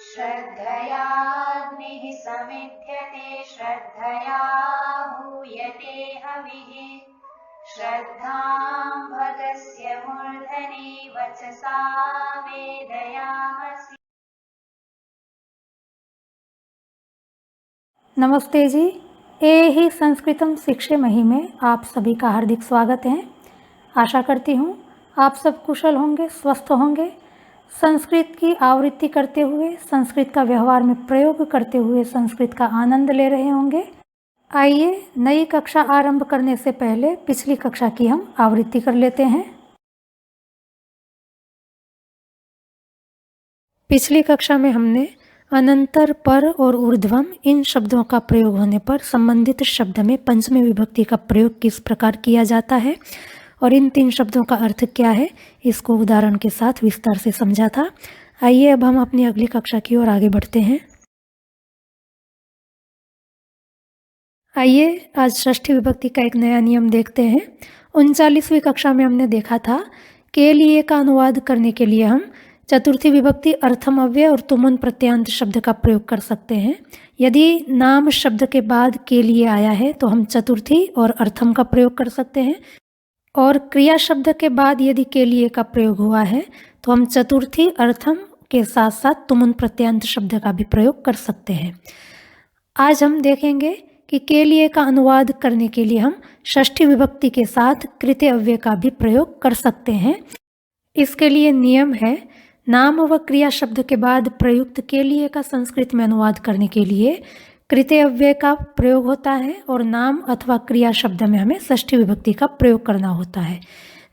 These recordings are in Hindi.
श्रद्धयाग्निः समिध्यते श्रद्धया हूयते हविः श्रद्धां भगस्य मूर्धनि वचसा वेदयामसि। नमस्ते जी। ए ही संस्कृतम शिक्षे मही में आप सभी का हार्दिक स्वागत है। आशा करती हूँ आप सब कुशल होंगे, स्वस्थ होंगे। संस्कृत की आवृत्ति करते हुए, संस्कृत का व्यवहार में प्रयोग करते हुए संस्कृत का आनंद ले रहे होंगे। आइए नई कक्षा आरंभ करने से पहले पिछली कक्षा की हम आवृत्ति कर लेते हैं। पिछली कक्षा में हमने अनंतर, पर और ऊर्ध्वम इन शब्दों का प्रयोग होने पर संबंधित शब्द में पंचमी विभक्ति का प्रयोग किस प्रकार किया जाता है और इन 3 शब्दों का अर्थ क्या है, इसको उदाहरण के साथ विस्तार से समझा था। आइए अब हम अपनी अगली कक्षा की ओर आगे बढ़ते हैं। आइए आज षष्ठी विभक्ति का एक नया नियम देखते हैं। 39वीं कक्षा में हमने देखा था के लिए का अनुवाद करने के लिए हम चतुर्थी विभक्ति अर्थम अव्यय और तुमुन प्रत्यांत शब्द का प्रयोग कर सकते हैं। यदि नाम शब्द के बाद के लिए आया है तो हम चतुर्थी और अर्थम का प्रयोग कर सकते हैं, और क्रिया शब्द के बाद यदि के लिए का प्रयोग हुआ है तो हम चतुर्थी अर्थम के साथ साथ तुमुन प्रत्यांत शब्द का भी प्रयोग कर सकते हैं। आज हम देखेंगे कि के लिए का अनुवाद करने के लिए हम षष्ठी विभक्ति के साथ कृत्य अव्यय का भी प्रयोग कर सकते हैं। इसके लिए नियम है, नाम व क्रिया शब्द के बाद प्रयुक्त के लिए का संस्कृत में अनुवाद करने के लिए कृत्य अव्यय का प्रयोग होता है और नाम अथवा क्रिया शब्द में हमें षष्ठी विभक्ति का प्रयोग करना होता है।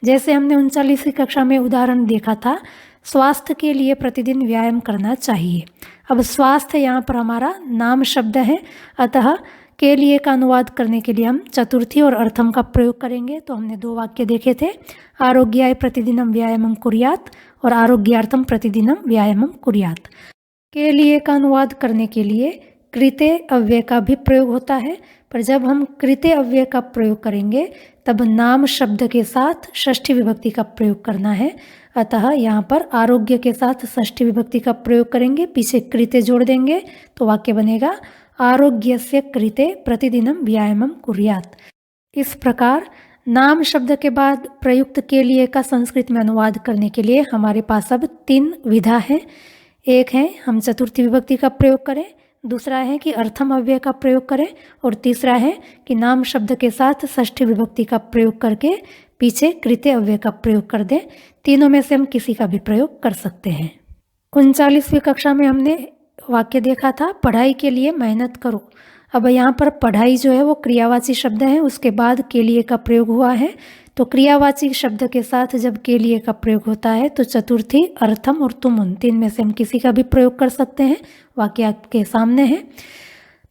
जैसे हमने 39वीं कक्षा में उदाहरण देखा था, स्वास्थ्य के लिए प्रतिदिन व्यायाम करना चाहिए। अब स्वास्थ्य यहाँ पर हमारा नाम शब्द है, अतः के लिए का अनुवाद करने के लिए हम चतुर्थी और अर्थम का प्रयोग करेंगे। तो हमने 2 वाक्य देखे थे, आरोग्याय प्रतिदिनम व्यायामम कुर्यात् और आरोग्यार्थम प्रतिदिनम व्यायामम कुर्यात्। के लिए का अनुवाद करने के लिए कृत्य अव्यय का भी प्रयोग होता है, पर जब हम कृत्य अव्यय का प्रयोग करेंगे तब नाम शब्द के साथ षष्ठी विभक्ति का प्रयोग करना है। अतः यहाँ पर आरोग्य के साथ षष्ठी विभक्ति का प्रयोग करेंगे, पीछे कृत्य जोड़ देंगे तो वाक्य बनेगा आरोग्यस्य कृते प्रतिदिनम व्यायामम कुर्यात्। इस प्रकार नाम शब्द के बाद प्रयुक्त के लिए का संस्कृत में अनुवाद करने के लिए हमारे पास अब 3 विधा है। एक है हम चतुर्थी विभक्ति का प्रयोग करें, दूसरा है कि अर्थम अव्यय का प्रयोग करें, और तीसरा है कि नाम शब्द के साथ षष्ठी विभक्ति का प्रयोग करके पीछे कृत्य अव्यय का प्रयोग कर दें। तीनों में से हम किसी का भी प्रयोग कर सकते हैं। 39वीं कक्षा में हमने वाक्य देखा था, पढ़ाई के लिए मेहनत करो। अब यहाँ पर पढ़ाई जो है वो क्रियावाची शब्द है, उसके बाद के लिए का प्रयोग हुआ है। तो क्रियावाची शब्द के साथ जब के लिए का प्रयोग होता है तो चतुर्थी, अर्थम और तुमुन 3 में से हम किसी का भी प्रयोग कर सकते हैं। वाक्य आपके सामने है,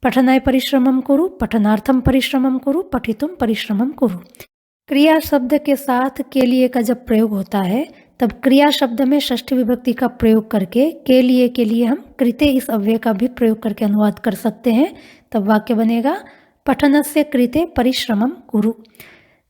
पठनाय परिश्रमम कुरु, पठनार्थम परिश्रमम कुरु, पठितुम परिश्रमम कुरु। क्रिया शब्द के साथ के लिए का जब प्रयोग होता है तब क्रिया शब्द में षष्ठी विभक्ति का प्रयोग करके के लिए हम कृते इस अव्यय का भी प्रयोग करके अनुवाद कर सकते हैं। तब वाक्य बनेगा पठनस्य कृते परिश्रमम कुरु।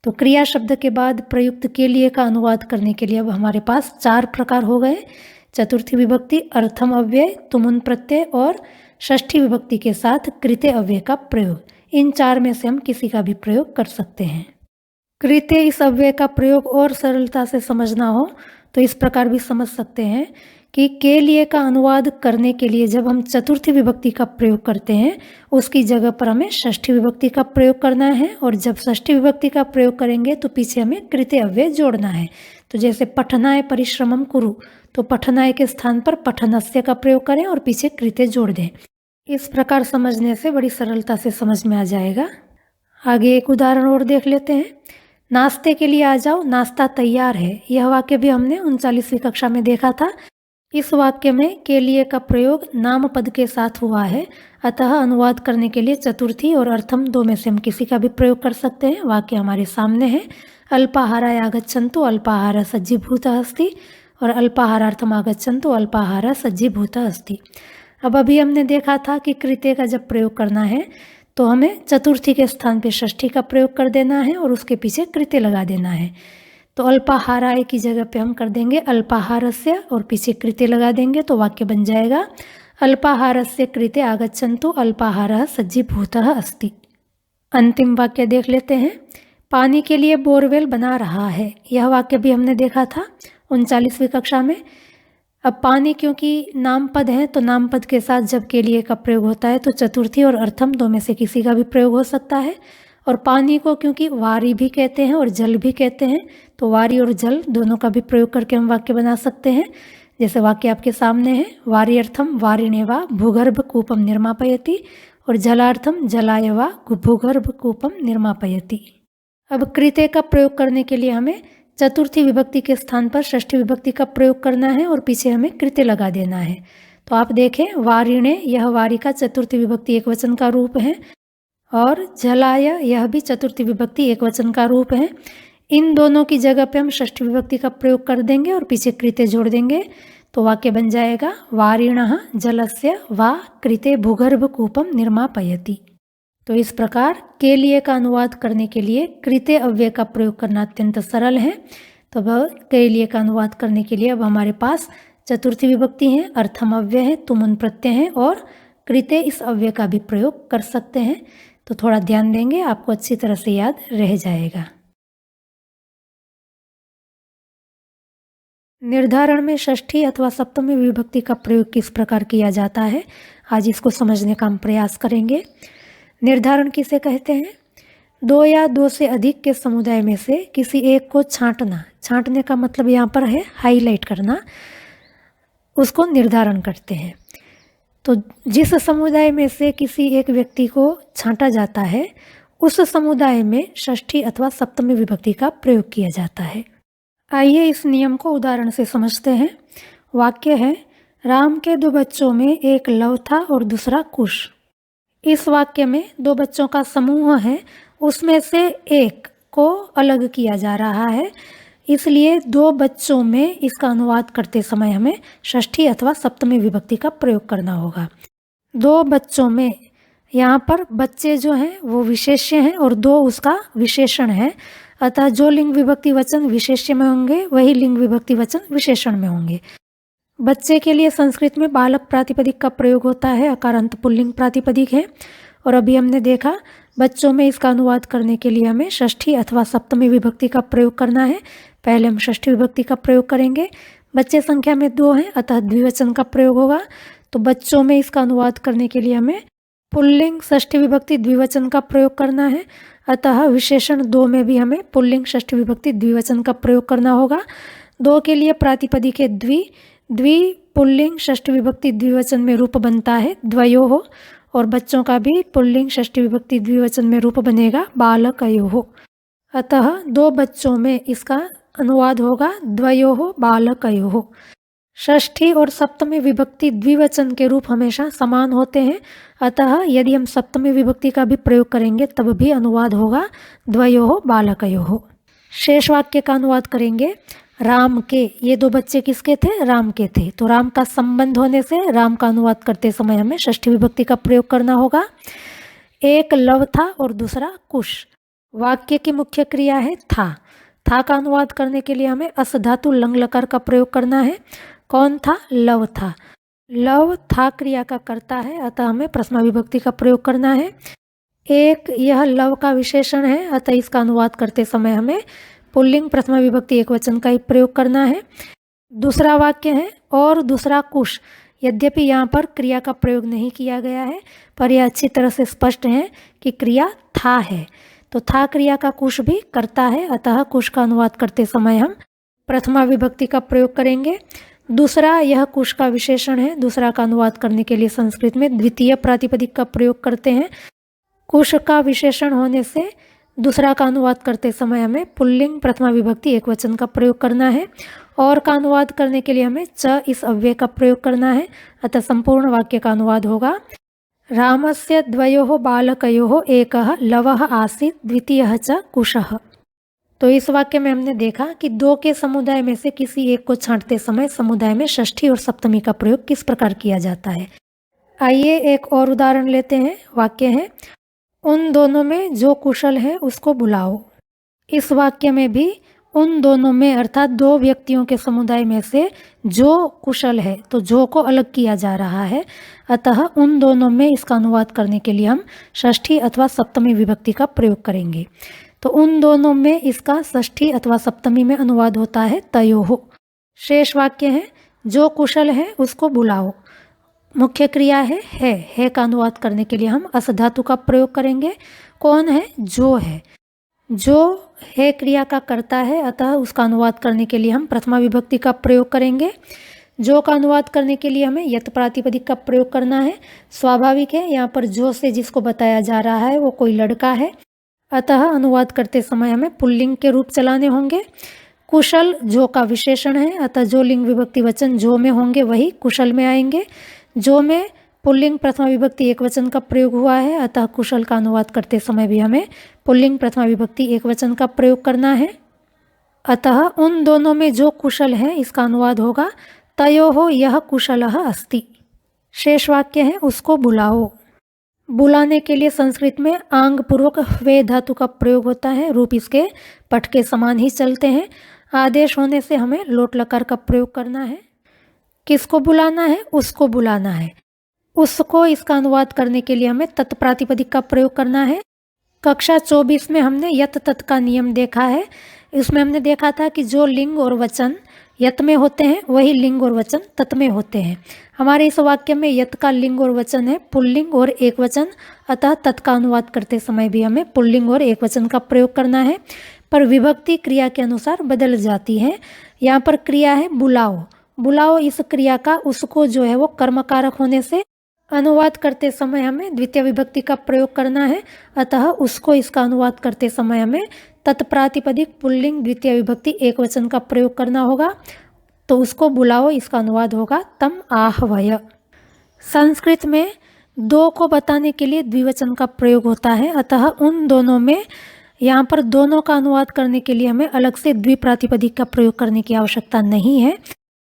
तो क्रिया शब्द के बाद प्रयुक्त के लिए का अनुवाद करने के लिए अब हमारे पास 4 प्रकार हो गए, चतुर्थी विभक्ति, अर्थम अव्यय, तुमुन प्रत्यय और षष्ठी विभक्ति के साथ कृते अव्यय का प्रयोग। इन 4 में से हम किसी का भी प्रयोग कर सकते हैं। कृत्य इस अव्यय का प्रयोग और सरलता से समझना हो तो इस प्रकार भी समझ सकते हैं कि के लिए का अनुवाद करने के लिए जब हम चतुर्थी विभक्ति का प्रयोग करते हैं उसकी जगह पर हमें षष्ठी विभक्ति का प्रयोग करना है, और जब षष्ठी विभक्ति का प्रयोग करेंगे तो पीछे हमें कृत्य अव्यय जोड़ना है। तो जैसे पठनाय परिश्रमम कुरु, तो पठनाय के स्थान पर पठनस्य का प्रयोग करें और पीछे कृत्य जोड़ दें। इस प्रकार समझने से बड़ी सरलता से समझ में आ जाएगा। आगे एक उदाहरण और देख लेते हैं, नाश्ते के लिए आ जाओ, नाश्ता तैयार है। यह वाक्य भी हमने 39वीं कक्षा में देखा था। इस वाक्य में के लिए का प्रयोग नाम पद के साथ हुआ है, अतः अनुवाद करने के लिए चतुर्थी और अर्थम 2 में से हम किसी का भी प्रयोग कर सकते हैं। वाक्य हमारे सामने है, अल्पाहाराय आगच्छन्तु अल्पाहारः सज्जीभूतः अस्ति और अल्पाहारार्थम आगच्छन्तु अल्पाहारः सज्जीभूतः अस्ति। अब अभी हमने देखा था कि कृत्य का जब प्रयोग करना है तो हमें चतुर्थी के स्थान पे षष्ठी का प्रयोग कर देना है और उसके पीछे कृत्य लगा देना है। तो अल्पाहाराय की जगह पे हम कर देंगे अल्पाहारस्य और पीछे कृते लगा देंगे तो वाक्य बन जाएगा अल्पाहारस्य कृते आगच्छन्तु अल्पाहारः सज्जीभूतः अस्ति। अंतिम वाक्य देख लेते हैं। पानी के लिए बोरवेल बना रहा है, यह वाक्य भी हमने देखा था 39वीं कक्षा में। अब पानी क्योंकि नाम पद है तो नाम पद के साथ जब के लिए का प्रयोग होता है तो चतुर्थी और अर्थम दो में से किसी का भी प्रयोग हो सकता है। और पानी को क्योंकि वारी भी कहते हैं और जल भी कहते हैं तो वारी और जल दोनों का भी प्रयोग करके हम वाक्य बना सकते हैं। जैसे वाक्य आपके सामने है, वारी अर्थम वारिणे वा भूगर्भ कूपम निर्मापयति और जलार्थम जलाय वा भूगर्भ कूपम निर्मापयति। अब कृते का प्रयोग करने के लिए हमें चतुर्थी विभक्ति के स्थान पर षष्ठी विभक्ति का प्रयोग करना है और पीछे हमें कृते लगा देना है। तो आप देखें वारिणे, यह वारी का चतुर्थी विभक्ति एकवचन का रूप है और जलाय यह भी चतुर्थी विभक्ति एकवचन का रूप है। इन दोनों की जगह पे हम षष्ठी विभक्ति का प्रयोग कर देंगे और पीछे कृते जोड़ देंगे तो वाक्य बन जाएगा वारिणः जलस्य वा कृते भूगर्भ कूपम निर्मापयति। तो इस प्रकार के लिए का अनुवाद करने के लिए कृते अव्यय का प्रयोग करना अत्यंत सरल है। तो अब के लिए का अनुवाद करने के लिए अब हमारे पास चतुर्थी विभक्ति है, अर्थम अव्यय है, तुमुन प्रत्यय है और कृते इस अव्यय का भी प्रयोग कर सकते हैं। तो थोड़ा ध्यान देंगे, आपको अच्छी तरह से याद रह जाएगा। निर्धारण में षष्ठी अथवा सप्तमी विभक्ति का प्रयोग किस प्रकार किया जाता है, आज इसको समझने का हम प्रयास करेंगे। निर्धारण किसे कहते हैं? दो या दो से अधिक के समुदाय में से किसी एक को छांटना, छांटने का मतलब यहाँ पर है हाईलाइट करना, उसको निर्धारण करते हैं। तो जिस समुदाय में से किसी एक व्यक्ति को छांटा जाता है उस समुदाय में षष्ठी अथवा सप्तमी विभक्ति का प्रयोग किया जाता है। आइए इस नियम को उदाहरण से समझते हैं। वाक्य है राम के दो बच्चों में एक लव था और दूसरा कुश। इस वाक्य में दो बच्चों का समूह है, उसमें से एक को अलग किया जा रहा है, इसलिए दो बच्चों में इसका अनुवाद करते समय हमें षष्ठी अथवा सप्तमी विभक्ति का प्रयोग करना होगा। दो बच्चों में, यहाँ पर बच्चे जो हैं वो विशेष्य हैं और दो उसका विशेषण है, अतः जो लिंग विभक्ति वचन विशेष्य में होंगे वही लिंग विभक्ति वचन विशेषण में होंगे। बच्चे के लिए संस्कृत में बालक प्रातिपदिक का प्रयोग होता है, अकारांत पुल्लिंग प्रातिपदिक है। और अभी हमने देखा बच्चों में इसका अनुवाद करने के लिए हमें षष्ठी अथवा सप्तमी विभक्ति का प्रयोग करना है। पहले हम षष्ठी विभक्ति का प्रयोग करेंगे। बच्चे संख्या में दो हैं अतः द्विवचन का प्रयोग होगा। तो बच्चों में इसका अनुवाद करने के लिए हमें पुल्लिंग षष्ठी विभक्ति द्विवचन का प्रयोग करना है, अतः विशेषण दो में भी हमें पुल्लिंग षष्ठी विभक्ति द्विवचन का प्रयोग करना होगा। दो के लिए प्रातिपदिक है द्वि पुल्लिंग षष्ठी विभक्ति द्विवचन में रूप बनता है द्वयोः, और बच्चों का भी पुल्लिंग षष्ठी विभक्ति द्विवचन में रूप बनेगा बालकयोः। अतः दो बच्चों में इसका अनुवाद होगा द्वयोः बालकयोः। षष्ठी और सप्तमी विभक्ति द्विवचन के रूप हमेशा समान होते हैं, अतः यदि हम सप्तमी विभक्ति का भी प्रयोग करेंगे तब भी अनुवाद होगा द्वयोः बालकयोः। शेष वाक्य का अनुवाद करेंगे राम के, ये दो बच्चे किसके थे? राम के थे। तो राम का संबंध होने से राम का अनुवाद करते समय हमें षष्ठी विभक्ति का प्रयोग करना होगा। एक लव था और दूसरा कुश। वाक्य की मुख्य क्रिया है था का अनुवाद करने के लिए हमें अस धातु लंग लकार का प्रयोग करना है। कौन था? लव था। लव था क्रिया का कर्ता है, अतः हमें प्रथमा विभक्ति का प्रयोग करना है। एक यह लव का विशेषण है, अतः इसका अनुवाद करते समय हमें पुल्लिंग प्रथमा विभक्ति एकवचन का ही प्रयोग करना है। दूसरा वाक्य है और दूसरा कुश। यद्यपि यहाँ पर क्रिया का प्रयोग नहीं किया गया है पर यह अच्छी तरह से स्पष्ट है कि क्रिया था है। तो था क्रिया का कुश भी करता है, अतः कुश का अनुवाद करते समय हम प्रथमा विभक्ति का प्रयोग करेंगे। दूसरा यह कुश का विशेषण है, दूसरा का अनुवाद करने के लिए संस्कृत में द्वितीय प्रातिपदिक का प्रयोग करते हैं। कुश का विशेषण होने से दूसरा का अनुवाद करते समय हमें पुल्लिंग प्रथमा विभक्ति एकवचन का प्रयोग करना है। और का अनुवाद करने के लिए हमें च इस अव्यय का प्रयोग करना है, अतः संपूर्ण वाक्य का अनुवाद होगा रामस्य द्वयोः बालकयोः एकः लवः आसीत् द्वितीयः च कुशः। तो इस वाक्य में हमने देखा कि दो के समुदाय में से किसी एक को छांटते समय समुदाय में षष्ठी और सप्तमी का प्रयोग किस प्रकार किया जाता है। आइए एक और उदाहरण लेते हैं। वाक्य है उन दोनों में जो कुशल है उसको बुलाओ। इस वाक्य में भी उन दोनों में अर्थात दो व्यक्तियों के समुदाय में से जो कुशल है, तो जो को अलग किया जा रहा है, अतः उन दोनों में इसका अनुवाद करने के लिए हम षष्ठी अथवा सप्तमी विभक्ति का प्रयोग करेंगे। तो उन दोनों में इसका षष्ठी अथवा सप्तमी में अनुवाद होता है तयोः। शेष वाक्य है जो कुशल है उसको बुलाओ। मुख्य क्रिया है का अनुवाद करने के लिए हम अस धातु का प्रयोग करेंगे। कौन है? जो है। जो है क्रिया का कर्ता है, अतः उसका अनुवाद करने के लिए हम प्रथमा विभक्ति का प्रयोग करेंगे। जो का अनुवाद करने के लिए हमें यत प्रातिपदिक का प्रयोग करना है। स्वाभाविक है, यहाँ पर जो से जिसको बताया जा रहा है वो कोई लड़का है, अतः अनुवाद करते समय हमें पुल्लिंग के रूप चलाने होंगे। कुशल जो का विशेषण है, अतः जो लिंग विभक्ति वचन जो में होंगे वही कुशल में आएंगे। जो में पुल्लिंग प्रथमा विभक्ति एक वचन का प्रयोग हुआ है, अतः कुशल का अनुवाद करते समय भी हमें पुल्लिंग प्रथमा विभक्ति एक वचन का प्रयोग करना है। अतः उन दोनों में जो कुशल है इसका अनुवाद होगा तयोः यः कुशलः अस्ति। शेष वाक्य है उसको बुलाओ। बुलाने के लिए संस्कृत में आंग पूर्वक वे धातु का प्रयोग होता है। रूप इसके पठ के समान ही चलते हैं। आदेश होने से हमें लोट लकार का प्रयोग करना है। किसको बुलाना है? उसको बुलाना है। उसको इसका अनुवाद करने के लिए हमें तत्प्रातिपदिक का प्रयोग करना है। कक्षा 24 में हमने यत तत् का नियम देखा है। इसमें हमने देखा था कि जो लिंग और वचन यत में होते हैं वही लिंग और वचन तत् में होते हैं। हमारे इस वाक्य में यत का लिंग और वचन है पुल्लिंग और एक वचन, अतः तत् का अनुवाद करते समय भी हमें पुल्लिंग और एक वचन का प्रयोग करना है। पर विभक्ति क्रिया के अनुसार बदल जाती है। यहाँ पर क्रिया है बुलाओ। बुलाओ इस क्रिया का उसको जो है वो कर्मकारक होने से अनुवाद करते समय हमें द्वितीय विभक्ति का प्रयोग करना है, अतः उसको इसका अनुवाद करते समय हमें तत्प्रातिपदिक पुल्लिंग द्वितीय विभक्ति एक वचन का प्रयोग करना होगा। तो उसको बुलाओ इसका अनुवाद होगा तम आहवय। संस्कृत में दो को बताने के लिए द्विवचन का प्रयोग होता है, अतः उन दोनों में यहाँ पर दोनों का अनुवाद करने के लिए हमें अलग से द्विप्रातिपदिक का प्रयोग करने की आवश्यकता नहीं है।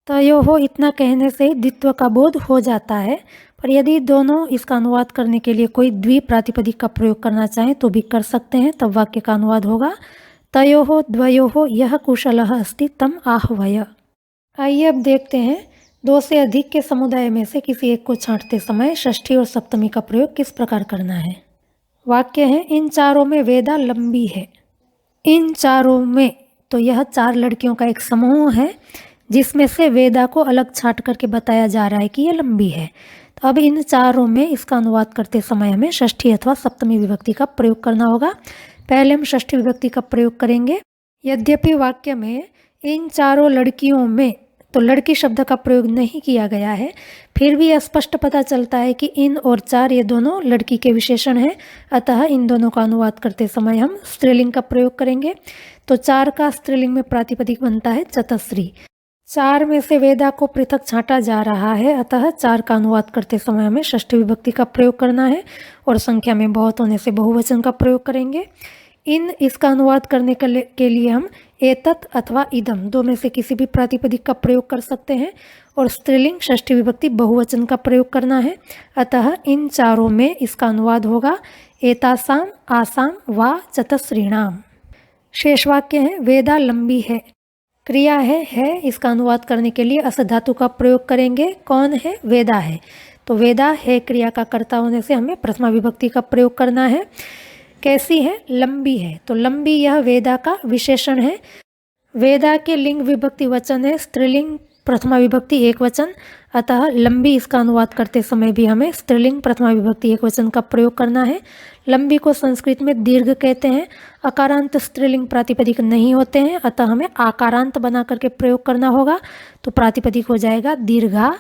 तयोः इतना कहने से द्वित्व का बोध हो जाता है। पर यदि दोनों इसका अनुवाद करने के लिए कोई द्विप्रातिपदिक का प्रयोग करना चाहें तो भी कर सकते हैं। तब वाक्य का अनुवाद होगा तयोः द्वयोः यः कुशलः अस्ति तम आहवय। आइए अब देखते हैं दो से अधिक के समुदाय में से किसी एक को छांटते समय षष्ठी और सप्तमी का प्रयोग किस प्रकार करना है। वाक्य है इन चारों में वेदा लंबी है। इन चारों में, तो यह चार लड़कियों का एक समूह है जिसमें से वेदा को अलग छांट करके बताया जा रहा है कि यह लंबी है। तो अब इन चारों में इसका अनुवाद करते समय हमें षष्ठी अथवा सप्तमी विभक्ति का प्रयोग करना होगा। पहले हम षष्ठी विभक्ति का प्रयोग करेंगे। यद्यपि वाक्य में इन चारों लड़कियों में तो लड़की शब्द का प्रयोग नहीं किया गया है, फिर भी स्पष्ट पता चलता है कि इन और चार ये दोनों लड़की के विशेषण हैं, अतः इन दोनों का अनुवाद करते समय हम स्त्रीलिंग का प्रयोग करेंगे। तो चार का स्त्रीलिंग में प्रातिपदिक बनता है चतस्री। चार में से वेदा को पृथक छांटा जा रहा है, अतः चार का अनुवाद करते समय हमें षष्ठी विभक्ति का प्रयोग करना है और संख्या में बहुत होने से बहुवचन का प्रयोग करेंगे। इन इसका अनुवाद करने के लिए हम एतत् अथवा इदम दो में से किसी भी प्रातिपदिक का प्रयोग कर सकते हैं और स्त्रीलिंग षष्ठी विभक्ति बहुवचन का प्रयोग करना है। अतः इन चारों में इसका अनुवाद होगा एतासाम आसाम वा चतस्रीणाम। शेष वाक्य है वेदा लंबी है। क्रिया है इसका अनुवाद करने के लिए अस धातु का प्रयोग करेंगे। कौन है? वेदा है। तो वेदा है क्रिया का कर्ता होने से हमें प्रथमा विभक्ति का प्रयोग करना है। कैसी है? लंबी है। तो लंबी यह वेदा का विशेषण है। वेदा के लिंग विभक्ति वचन है स्त्रीलिंग प्रथमा विभक्ति एक वचन, अतः लंबी इसका अनुवाद करते समय भी हमें स्त्रीलिंग प्रथमा विभक्ति एक वचन का प्रयोग करना है। लंबी को संस्कृत में दीर्घ कहते हैं। अकारांत स्त्रीलिंग प्रातिपदिक नहीं होते हैं, अतः हमें आकारांत बना करके प्रयोग करना होगा। तो प्रातिपदिक हो जाएगा दीर्घा।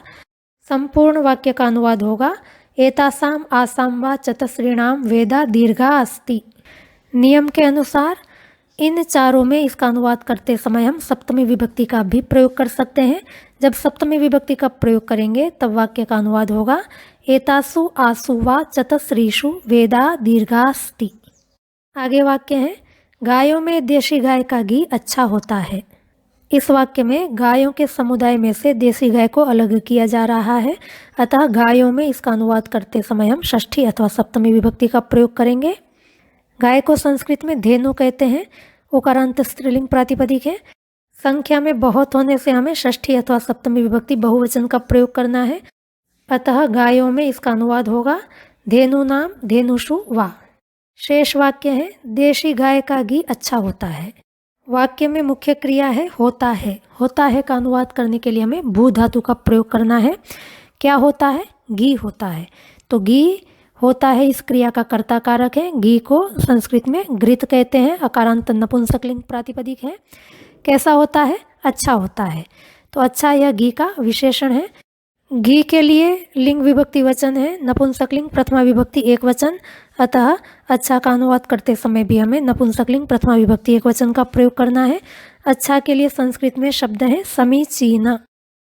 संपूर्ण वाक्य का अनुवाद होगा एतासाम आसाम वा चतस्रीणाम वेदा दीर्घा अस्ति। नियम के अनुसार इन चारों में इसका अनुवाद करते समय हम सप्तमी विभक्ति का भी प्रयोग कर सकते हैं। जब सप्तमी विभक्ति का प्रयोग करेंगे तब वाक्य का अनुवाद होगा एतासु आसु वा चतस्रीषु वेदा दीर्घास्ति। आगे वाक्य है गायों में देशी गाय का घी अच्छा होता है। इस वाक्य में गायों के समुदाय में से देसी गाय को अलग किया जा रहा है, अतः गायों में इसका अनुवाद करते समय हम षष्ठी अथवा सप्तमी विभक्ति का प्रयोग करेंगे। गाय को संस्कृत में धेनु कहते हैं उकारांत स्त्रीलिंग प्रातिपदिक है। संख्या में बहुत होने से हमें षष्ठी अथवा सप्तमी विभक्ति बहुवचन का प्रयोग करना है, अतः गायों में इसका अनुवाद होगा धेनु नाम धेनुषु वा। शेष वाक्य है देशी गाय का घी अच्छा होता है। वाक्य में मुख्य क्रिया है होता है। होता है का अनुवाद करने के लिए हमें भू धातु का प्रयोग करना है। क्या होता है? घी होता है। तो घी होता है इस क्रिया का कर्ता कारक है। घी को संस्कृत में घृत कहते हैं, अकारांत नपुंसकलिंग प्रातिपदिक है। कैसा होता है? अच्छा होता है। तो अच्छा यह घी का विशेषण है। घी के लिए लिंग विभक्ति वचन है, नपुंसकलिंग प्रथमा विभक्ति एक वचन, अतः अच्छा का अनुवाद करते समय भी हमें नपुंसकलिंग प्रथमा विभक्ति एक वचन का प्रयोग करना है। अच्छा के लिए संस्कृत में शब्द है समीचीन,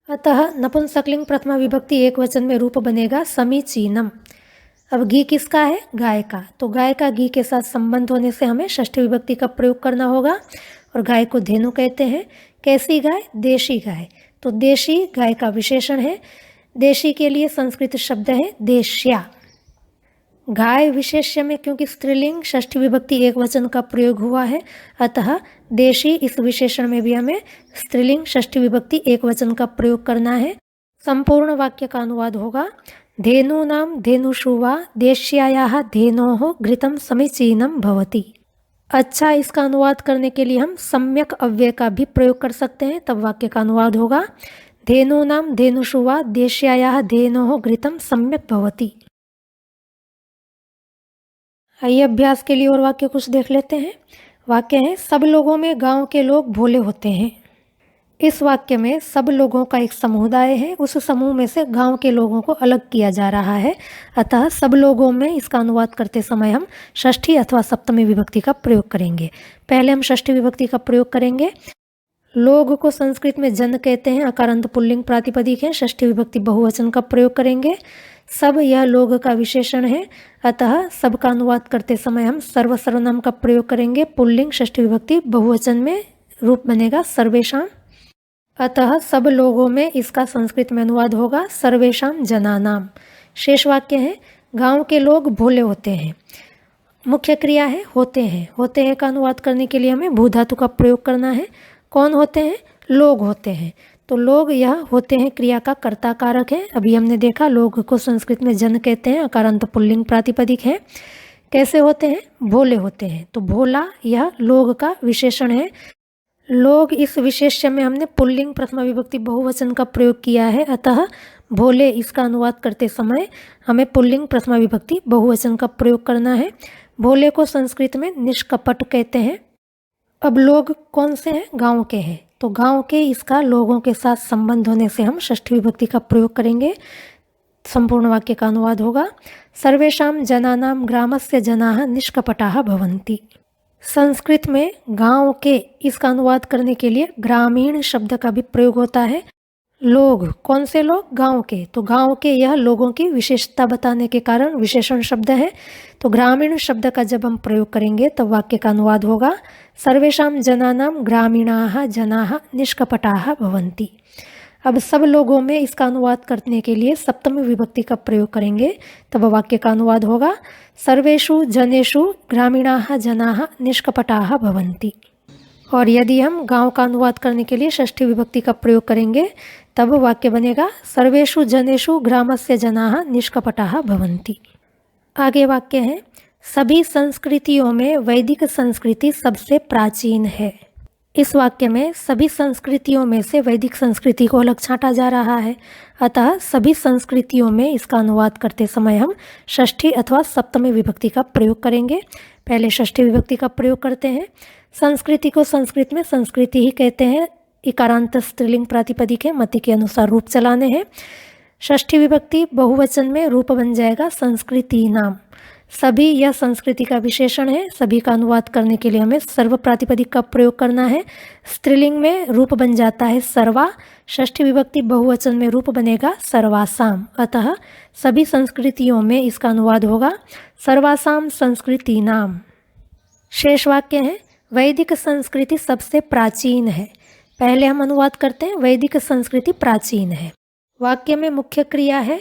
अतः नपुंसकलिंग प्रथमा विभक्ति एक वचन में रूप बनेगा समीचीनम। अब घी किसका है? गाय का। तो गाय का घी के साथ संबंध होने से हमें षष्ठी विभक्ति का प्रयोग करना होगा और गाय को धेनु कहते हैं। कैसी गाय? देशी गाय। तो देशी गाय का विशेषण है। देशी के लिए संस्कृत शब्द है देश्या। गाय विशेष्य में क्योंकि स्त्रीलिंग षष्ठी विभक्ति एक वचन का प्रयोग हुआ है, अतः देशी इस विशेषण में भी हमें स्त्रीलिंग षष्ठी विभक्ति एक वचन का प्रयोग करना है। संपूर्ण वाक्य का अनुवाद होगा धेनूनां धेनुषु वा देश्यायाः धेनोः घृतं समीचीनं भवति। अच्छा इसका अनुवाद करने के लिए हम सम्यक अव्यय का भी प्रयोग कर सकते हैं, तब वाक्य का अनुवाद होगा धेनूनां धेनुषु वा देश्यायाः धेनोः घृतं सम्यक भवति। आइए अभ्यास के लिए और वाक्य कुछ देख लेते हैं। वाक्य है सब लोगों में गांव के लोग भोले होते हैं। इस वाक्य में सब लोगों का एक समुदाय है, उस समूह में से गांव के लोगों को अलग किया जा रहा है, अतः सब लोगों में इसका अनुवाद करते समय हम षष्ठी अथवा सप्तमी विभक्ति का प्रयोग करेंगे। पहले हम षष्ठी विभक्ति का प्रयोग करेंगे। लोग को संस्कृत में जन कहते हैं, अकारांत पुल्लिंग प्रातिपदिक है। षष्ठी विभक्ति बहुवचन का प्रयोग करेंगे। सब यह लोग का विशेषण है, अतः सब का अनुवाद करते समय हम सर्व सर्वनाम का प्रयोग करेंगे। पुल्लिंग षष्ठी विभक्ति बहुवचन में रूप बनेगा सर्वेषाम, अतः सब लोगों में इसका संस्कृत में अनुवाद होगा सर्वेषाम जनानाम। शेष वाक्य है गांव के लोग भोले होते हैं। मुख्य क्रिया है होते हैं। होते हैं का अनुवाद करने के लिए हमें भू धातु का प्रयोग करना है। कौन होते हैं? लोग होते हैं। तो लोग यह होते हैं क्रिया का कर्ता कारक है। अभी हमने देखा लोग को संस्कृत में जन कहते हैं, अकारांत पुल्लिंग प्रातिपदिक है। कैसे होते हैं? भोले होते हैं। तो भोला यह लोग का विशेषण है। लोग इस विशेष्य में हमने पुल्लिंग प्रथमा विभक्ति बहुवचन का प्रयोग किया है, अतः भोले इसका अनुवाद करते समय हमें पुल्लिंग प्रथमा विभक्ति बहुवचन का प्रयोग करना है। भोले को संस्कृत में निष्कपट कहते हैं। अब लोग कौन से हैं? गांव के हैं। तो गांव के इसका लोगों के साथ संबंध होने से हम षष्ठी विभक्ति का प्रयोग करेंगे। संपूर्ण वाक्य का अनुवाद होगा सर्वेषां जनानां ग्रामस्य जनाः निष्कपटाः भवन्ति। संस्कृत में गांव के इसका अनुवाद करने के लिए ग्रामीण शब्द का भी प्रयोग होता है। लोग कौन से लोग? गांव के। तो गांव के यह लोगों की विशेषता बताने के कारण विशेषण शब्द है। तो ग्रामीण शब्द का जब हम प्रयोग करेंगे तब वाक्य का अनुवाद होगा सर्वेषां जनानां ग्रामीणाः जनाः निष्कपटाः भवन्ति। अब सब लोगों में इसका अनुवाद करने के लिए सप्तमी विभक्ति का प्रयोग करेंगे, तब वाक्य का अनुवाद होगा सर्वेषु जनेषु ग्रामीणाः जनाः निष्कपटाः भवन्ति। और यदि हम गांव का अनुवाद करने के लिए षष्ठी विभक्ति का प्रयोग करेंगे तब वाक्य बनेगा सर्वेषु जनेषु ग्रामस्य जनाः निष्कपटाः भवन्ति। आगे वाक्य है सभी संस्कृतियों में वैदिक संस्कृति सबसे प्राचीन है। इस वाक्य में सभी संस्कृतियों में से वैदिक संस्कृति को अलग छांटा जा रहा है, अतः सभी संस्कृतियों में इसका अनुवाद करते समय हम षष्ठी अथवा सप्तमी विभक्ति का प्रयोग करेंगे। पहले षष्ठी विभक्ति का प्रयोग करते हैं। संस्कृति को संस्कृत में संस्कृति ही कहते हैं। इकारांत स्त्रीलिंग प्रातिपदिक है, मति के अनुसार रूप चलाने हैं। षष्ठी विभक्ति बहुवचन में रूप बन जाएगा संस्कृति नाम। सभी यह संस्कृति का विशेषण है। सभी का अनुवाद करने के लिए हमें सर्व प्रातिपदिक का प्रयोग करना है। स्त्रीलिंग में रूप बन जाता है सर्वा। षष्ठी विभक्ति बहुवचन में रूप बनेगा सर्वासाम, अतः सभी संस्कृतियों में इसका अनुवाद होगा सर्वासाम संस्कृति नाम। शेष वाक्य है वैदिक संस्कृति सबसे प्राचीन है। पहले हम अनुवाद करते हैं वैदिक संस्कृति प्राचीन है। वाक्य में मुख्य क्रिया है।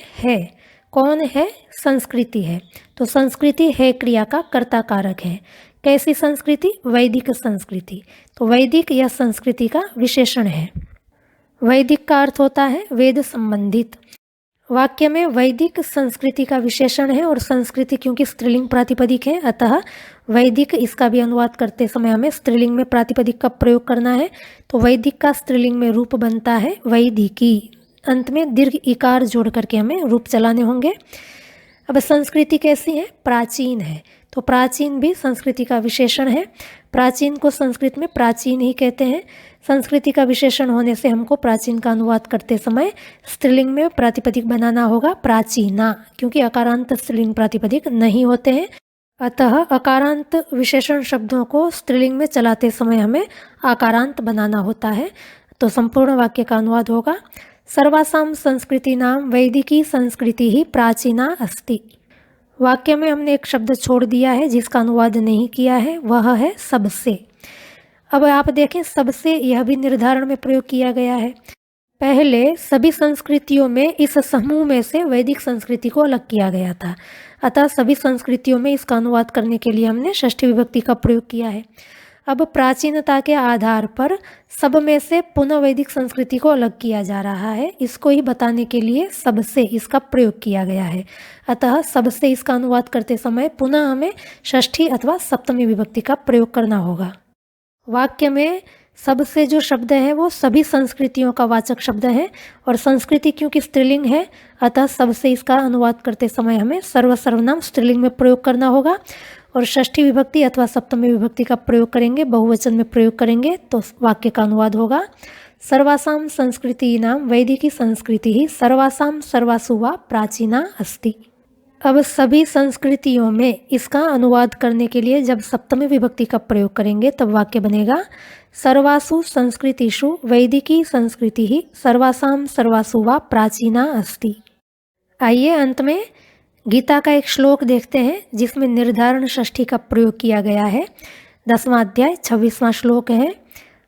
कौन है? संस्कृति है। तो संस्कृति है क्रिया का कर्ता कारक है। कैसी संस्कृति? वैदिक संस्कृति। तो वैदिक यह संस्कृति का विशेषण है। वैदिक का अर्थ होता है वेद संबंधित। वाक्य में वैदिक संस्कृति का विशेषण है और संस्कृति क्योंकि स्त्रीलिंग प्रातिपदिक है, अतः वैदिक इसका भी अनुवाद करते समय हमें स्त्रीलिंग में प्रातिपदिक का प्रयोग करना है। तो वैदिक का स्त्रीलिंग में रूप बनता है वैदिकी। अंत में दीर्घ इकार जोड़ करके हमें रूप चलाने होंगे। अब संस्कृति कैसी है? प्राचीन है। तो प्राचीन भी संस्कृति का विशेषण है। प्राचीन को संस्कृत में प्राचीन ही कहते हैं। संस्कृति का विशेषण होने से हमको प्राचीन का अनुवाद करते समय स्त्रीलिंग में प्रातिपदिक बनाना होगा प्राचीना, क्योंकि अकारांत स्त्रीलिंग प्रातिपदिक नहीं होते हैं। अतः अकारांत विशेषण शब्दों को स्त्रीलिंग में चलाते समय हमें आकारांत बनाना होता है। तो संपूर्ण वाक्य का अनुवाद होगा सर्वासां संस्कृतीनां वैदिकी संस्कृति ही प्राचीना अस्ति। वाक्य में हमने एक शब्द छोड़ दिया है जिसका अनुवाद नहीं किया है, वह है सबसे। अब आप देखें सबसे यह भी निर्धारण में प्रयोग किया गया है। पहले सभी संस्कृतियों में इस समूह में से वैदिक संस्कृति को अलग किया गया था, अतः सभी संस्कृतियों में इसका अनुवाद करने के लिए हमने षष्ठी विभक्ति का प्रयोग किया है। अब प्राचीनता के आधार पर सब में से पुनः वैदिक संस्कृति को अलग किया जा रहा है, इसको ही बताने के लिए सबसे इसका प्रयोग किया गया है। अतः सबसे इसका अनुवाद करते समय पुनः हमें षष्ठी अथवा सप्तमी विभक्ति का प्रयोग करना होगा। वाक्य में सबसे जो शब्द है वो सभी संस्कृतियों का वाचक शब्द है और संस्कृति क्योंकि स्त्रीलिंग है, अतः सबसे इसका अनुवाद करते समय हमें सर्वनाम स्त्रीलिंग में प्रयोग करना होगा और षष्ठी विभक्ति अथवा सप्तमी विभक्ति का प्रयोग करेंगे, बहुवचन में प्रयोग करेंगे, तो वाक्य का अनुवाद होगा सर्वासां संस्कृतीनां वैदिकी संस्कृति ही सर्वासां सर्वासु वा प्राचीना अस्ति। अब सभी संस्कृतियों में इसका अनुवाद करने के लिए जब सप्तमी विभक्ति का प्रयोग करेंगे तब वाक्य बनेगा सर्वासु संस्कृतिषु वैदिकी संस्कृति ही सर्वासां सर्वासु वा प्राचीना अस्ति। आइए अंत में गीता का एक श्लोक देखते हैं जिसमें निर्धारण षष्ठी का प्रयोग किया गया है। 10वां अध्याय 26वां श्लोक है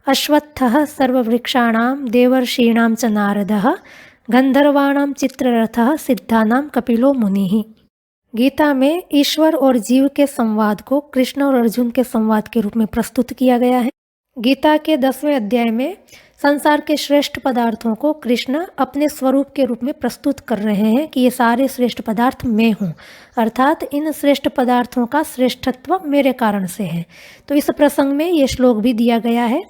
अश्वत्थः सर्ववृक्षाणां देवर्षीणां च नारदः गंधर्वाणां चित्ररथः सिद्धानां कपिलो मुनिः। गीता में ईश्वर और जीव के संवाद को कृष्ण और अर्जुन के संवाद के रूप में प्रस्तुत किया गया है। गीता के 10वें अध्याय में संसार के श्रेष्ठ पदार्थों को कृष्ण अपने स्वरूप के रूप में प्रस्तुत कर रहे हैं कि ये सारे श्रेष्ठ पदार्थ मैं हूँ, अर्थात इन श्रेष्ठ पदार्थों का श्रेष्ठत्व मेरे कारण से है। तो इस प्रसंग में ये श्लोक भी दिया गया है,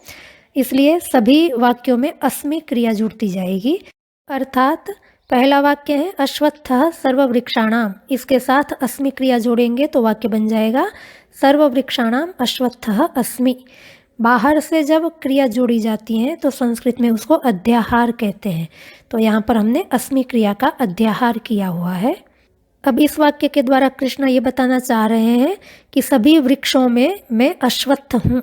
इसलिए सभी वाक्यों में अस्मि क्रिया जुड़ती जाएगी। अर्थात पहला वाक्य है अश्वत्थः सर्ववृक्षाणाम, इसके साथ अस्मि क्रिया जोड़ेंगे तो वाक्य बन जाएगा सर्ववृक्षाणाम अश्वत्थः अस्मि। बाहर से जब क्रिया जोड़ी जाती है तो संस्कृत में उसको अध्याहार कहते हैं, तो यहाँ पर हमने अस्मि क्रिया का अध्याहार किया हुआ है। अब इस वाक्य के द्वारा कृष्ण ये बताना चाह रहे हैं कि सभी वृक्षों में मैं अश्वत्थ हूँ।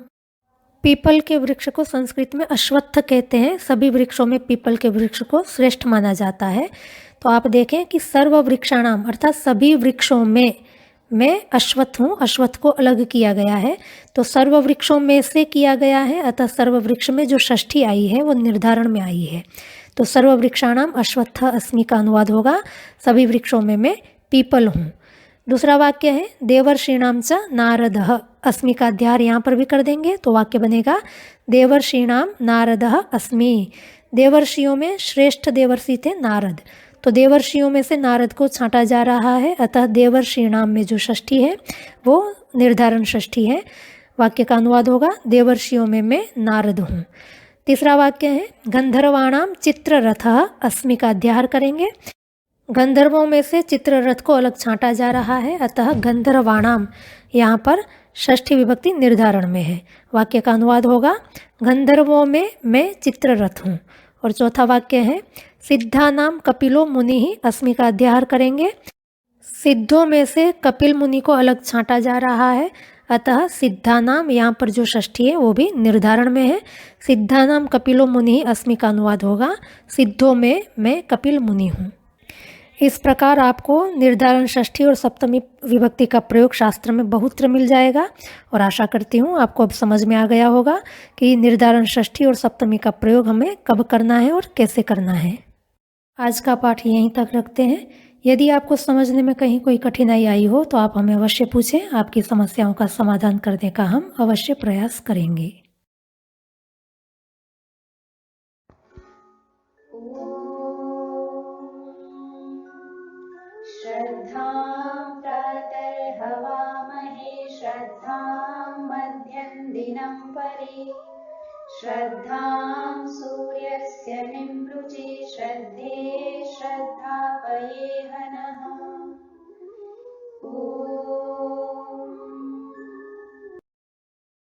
पीपल के वृक्ष को संस्कृत में अश्वत्थ कहते हैं। सभी वृक्षों में पीपल के वृक्ष को श्रेष्ठ माना जाता है। तो आप देखें कि सर्व वृक्षाणाम अर्थात सभी वृक्षों में मैं अश्वत्थ हूँ, अश्वत्थ को अलग किया गया है, तो सर्व वृक्षों में से किया गया है, अतः सर्व वृक्ष में जो षष्ठी आई है वो निर्धारण में आई है। तो सर्व वृक्षाणाम अश्वत्थ अस्मि का अनुवाद होगा सभी वृक्षों में मैं पीपल हूँ। दूसरा वाक्य है देवर्षीणाम च नारदः, अस्मि का अध्याहार यहाँ पर भी कर देंगे तो वाक्य बनेगा देवर्षीणाम नारदः अस्मि। देवर्षियों में श्रेष्ठ देवर्षि थे नारद, तो देवर्षियों में से नारद को छांटा जा रहा है, अतः देवर्षीणाम में जो षष्ठी है वो निर्धारण षष्ठी है। वाक्य का अनुवाद होगा देवर्षियों में मैं नारद हूँ। तीसरा वाक्य है गंधर्वाणाम चित्ररथः, अस्मि का अध्याहार करेंगे। गंधर्वों में से चित्ररथ को अलग छांटा जा रहा है, अतः गंधर्वाणाम यहाँ पर षष्ठी विभक्ति निर्धारण में है। वाक्य का अनुवाद होगा गंधर्वों में मैं चित्ररथ हूँ। और चौथा वाक्य है सिद्धानाम कपिलो मुनि ही, अस्मि का अध्याहार करेंगे। सिद्धों में से कपिल मुनि को अलग छांटा जा रहा है, अतः सिद्धानाम यहाँ पर जो षष्ठी है वो भी निर्धारण में है। सिद्धानाम कपिलो मुनि, अस्मि का अनुवाद होगा सिद्धों में मैं कपिल मुनि हूँ। इस प्रकार आपको निर्धारण षष्ठी और सप्तमी विभक्ति का प्रयोग शास्त्र में बहुत्र मिल जाएगा और आशा करती हूँ आपको अब समझ में आ गया होगा कि निर्धारण षष्ठी और सप्तमी का प्रयोग हमें कब करना है और कैसे करना है। आज का पाठ यहीं तक रखते हैं। यदि आपको समझने में कहीं कोई कठिनाई आई हो तो आप हमें अवश्य पूछें। आपकी समस्याओं का समाधान करने का हम अवश्य प्रयास करेंगे। श्रद्धां प्रातर्हवामहे श्रद्धां मध्यं दिनं परि श्रद्धां सूर्यस्य निमृचे श्रद्धे श्रद्धापये